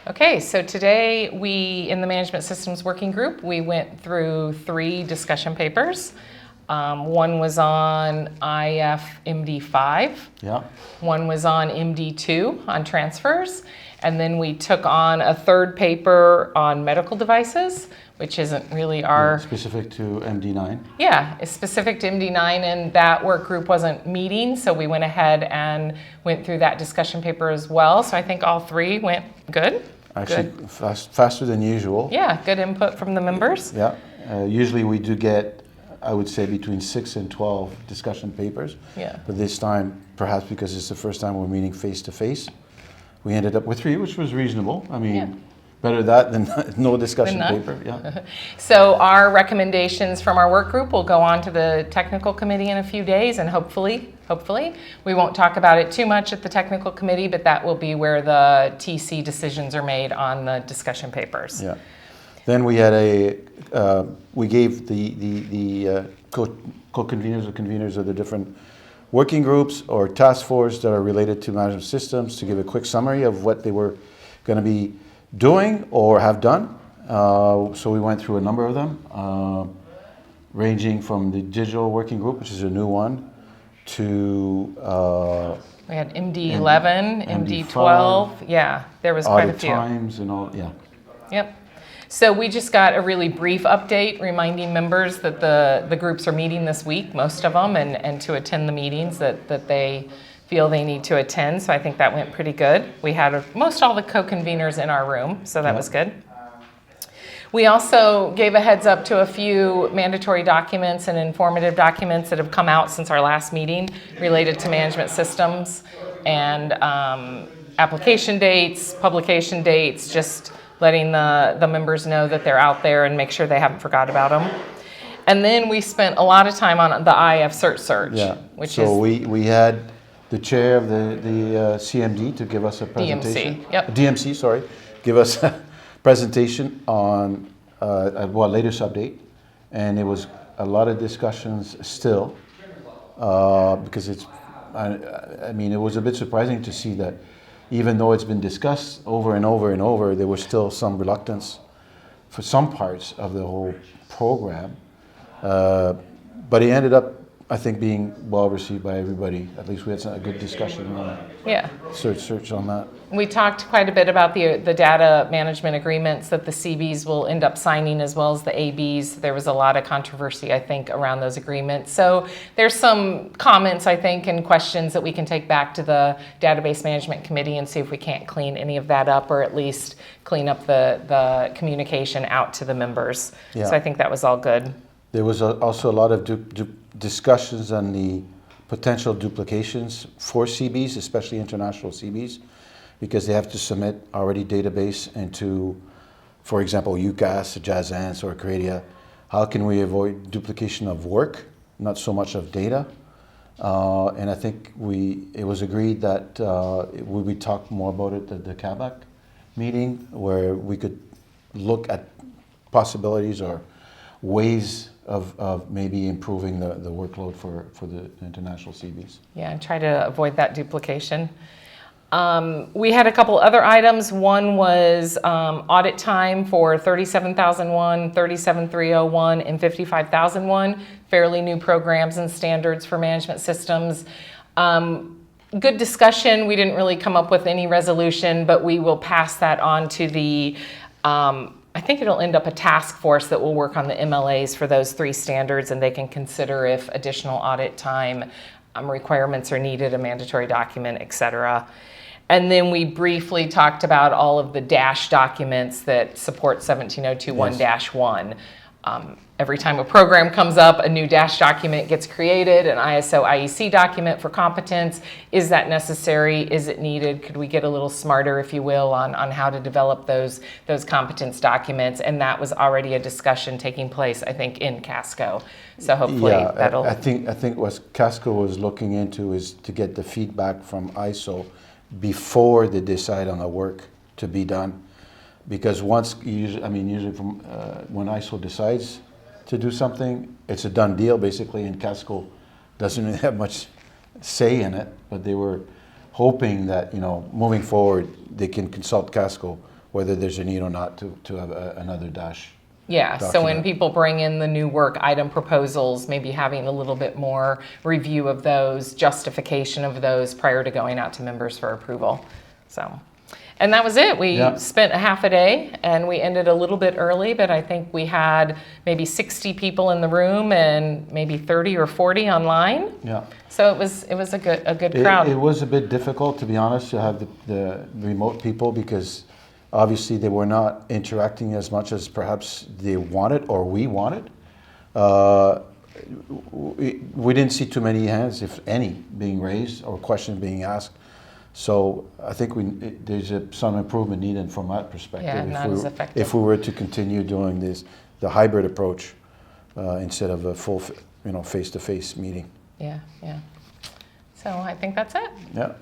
Okay, so today in the Management Systems Working Group, we went through 3 discussion papers. One was on IAF MD5. Yeah. One was on MD2 on transfers. And then we took on a 3rd paper on medical devices, which isn't really our... Specific to MD9. Yeah, it's specific to MD9, and that work group wasn't meeting, so we went ahead and went through that discussion paper as well. So I think all 3 went good. Actually, good. Faster than usual. Yeah, good input from the members. Yeah, usually we do get, I would say, between 6 and 12 discussion papers. Yeah. But this time, perhaps because it's the first time we're meeting face to face, we ended up with 3, which was reasonable. I mean, yeah. Better that than no discussion paper. Yeah. So our recommendations from our work group will go on to the technical committee in a few days, and hopefully, we won't talk about it too much at the technical committee, but that will be where the TC decisions are made on the discussion papers. Yeah. Then we had we gave the co-conveners or conveners of the different working groups or task force that are related to management systems to give a quick summary of what they were going to be doing or have done. So we went through a number of them, ranging from the digital working group, which is a new one, to we had MD11, MD12. Yeah, there was quite a few. Times and all. Yeah. Yep. So we just got a really brief update reminding members that the groups are meeting this week, most of them, and to attend the meetings that they feel they need to attend. So I think that went pretty good. We had most all the co-conveners in our room, so that was good. We also gave a heads up to a few mandatory documents and informative documents that have come out since our last meeting related to management systems and application dates, publication dates, just letting the members know that they're out there and make sure they haven't forgot about them. And then we spent a lot of time on the IAF search, which so we had the chair of the CMD to give us a presentation. DMC, yep. DMC, sorry, give us a presentation on latest update, and it was a lot of discussions still because it's. I mean, it was a bit surprising to see that even though it's been discussed over and over and over, there was still some reluctance for some parts of the whole program. But it ended up, I think, being well received by everybody. At least we had a good discussion on search on that. We talked quite a bit about the data management agreements that the CBs will end up signing as well as the ABs. There was a lot of controversy, I think, around those agreements. So there's some comments, I think, and questions that we can take back to the Database Management Committee and see if we can't clean any of that up or at least clean up the communication out to the members. Yeah. So I think that was all good. There was also a lot of discussions on the potential duplications for CBs, especially international CBs, because they have to submit already database into, for example, UCAS, JAZANS, or Credia. How can we avoid duplication of work, not so much of data? And I think it was agreed that we talk more about it at the CABAC meeting, where we could look at possibilities or ways of maybe improving the workload for the international CBs. Yeah, and try to avoid that duplication. We had a couple other items. One was audit time for 37001, 37301, and 55001, fairly new programs and standards for management systems. Good discussion. We didn't really come up with any resolution, but we will pass that on to the I think it'll end up a task force that will work on the MLAs for those 3 standards, and they can consider if additional audit time requirements are needed, a mandatory document, etc. And then we briefly talked about all of the DASH documents that support 17021-1. Every time a program comes up, a new DASH document gets created, an ISO IEC document for competence. Is that necessary? Is it needed? Could we get a little smarter, if you will, on how to develop those competence documents? And that was already a discussion taking place, I think, in Casco. So hopefully that'll... I think what Casco was looking into is to get the feedback from ISO before they decide on the work to be done. Because usually from when ISO decides to do something, it's a done deal basically, and Casco doesn't really have much say in it. But they were hoping that moving forward they can consult Casco whether there's a need or not to have another dash. Yeah, so when document. people bring in the new work item proposals, maybe having a little bit more review of those, justification of those prior to going out to members for approval. So, and that was it. We Yeah. spent a half a day and we ended a little bit early, but I think we had maybe 60 people in the room and maybe 30 or 40 online. Yeah. So it was a good crowd. It was a bit difficult, to be honest, to have the remote people because obviously they were not interacting as much as perhaps they wanted or we wanted. We didn't see too many hands, if any, being raised or questions being asked. So I think there's some improvement needed from that perspective. Yeah, not as effective. If we were to continue doing the hybrid approach instead of a full, face-to-face meeting. Yeah. So I think that's it. Yeah.